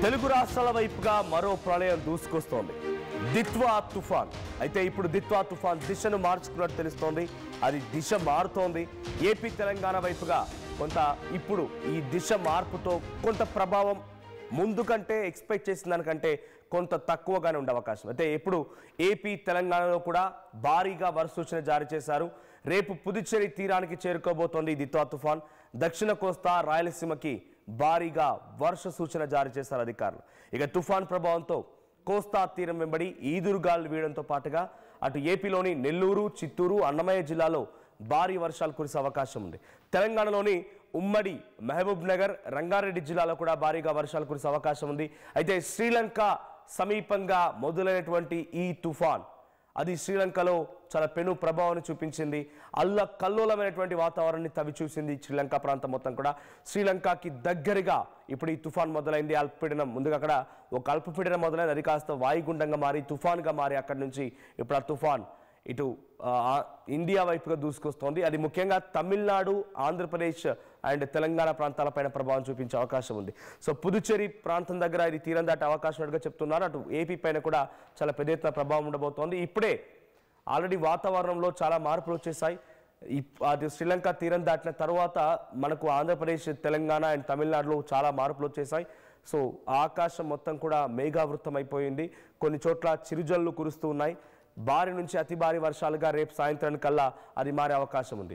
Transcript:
తెలుగు రాష్ట్రాల వైపుగా మరో ప్రళయం దూసుకొస్తోంది. దిత్వా తుఫాన్. అయితే ఇప్పుడు దిత్వా తుఫాన్ దిశను మార్చుకున్నట్టు తెలుస్తోంది. అది దిశ మారుతోంది. ఏపీ తెలంగాణ వైపుగా కొంత ఇప్పుడు ఈ దిశ మార్పుతో కొంత ప్రభావం ముందు కంటే ఎక్స్పెక్ట్ చేసిన దానికంటే కొంత తక్కువగానే ఉండే అవకాశం. అయితే ఇప్పుడు ఏపీ తెలంగాణలో కూడా భారీగా వర్ష సూచన జారీ చేశారు. రేపు పుదుచ్చేరి తీరానికి చేరుకోబోతోంది ఈ దిత్వా తుఫాన్. దక్షిణ కోస్తా రాయలసీమకి భారీగా వర్ష సూచన జారీ చేశారు అధికారులు. ఇక తుఫాన్ ప్రభావంతో కోస్తా తీరం వెంబడి ఈదురుగాలు వీయడంతో పాటుగా అటు ఏపీలోని నెల్లూరు, చిత్తూరు, అన్నమయ్య జిల్లాలో భారీ వర్షాలు కురిసే అవకాశం ఉంది. తెలంగాణలోని ఉమ్మడి మహబూబ్ నగర్, రంగారెడ్డి జిల్లాలో కూడా భారీగా వర్షాలు కురిసే అవకాశం ఉంది. అయితే శ్రీలంక సమీపంగా మొదలైనటువంటి ఈ తుఫాన్ అది శ్రీలంకలో చాలా పెను ప్రభావాన్ని చూపించింది. కల్లోలమైనటువంటి వాతావరణాన్ని తవిచూసింది శ్రీలంక ప్రాంతం మొత్తం కూడా. శ్రీలంకకి దగ్గరగా ఇప్పుడు ఈ తుఫాన్ మొదలైంది. అల్పపీడనం ముందుగా అక్కడ ఒక అల్పపీడనం మొదలైంది. అది కాస్త వాయుగుండంగా మారి తుఫాన్గా మారి అక్కడి నుంచి ఇప్పుడు ఆ తుఫాన్ ఇటు ఇండియా వైపుగా దూసుకొస్తోంది. అది ముఖ్యంగా తమిళనాడు, ఆంధ్రప్రదేశ్ అండ్ తెలంగాణ ప్రాంతాలపైన ప్రభావం చూపించే అవకాశం ఉంది. సో పుదుచ్చేరి ప్రాంతం దగ్గర ఇది తీరం దాటే అవకాశం ఉన్నట్టుగా చెప్తున్నారు. అటు ఏపీ పైన కూడా చాలా పెద్ద ఎత్తున ప్రభావం ఉండబోతోంది. ఇప్పుడే ఆల్రెడీ వాతావరణంలో చాలా మార్పులు వచ్చేసాయి. అది శ్రీలంక తీరం దాటిన తర్వాత మనకు ఆంధ్రప్రదేశ్, తెలంగాణ అండ్ తమిళనాడులో చాలా మార్పులు వచ్చేసాయి. సో ఆకాశం మొత్తం కూడా మేఘావృతం అయిపోయింది. కొన్ని చోట్ల చిరుజల్లు కురుస్తూ ఉన్నాయి. భారీ నుంచి అతి భారీ వర్షాలుగా రేపు సాయంత్రానికల్లా అది మారే అవకాశం ఉంది.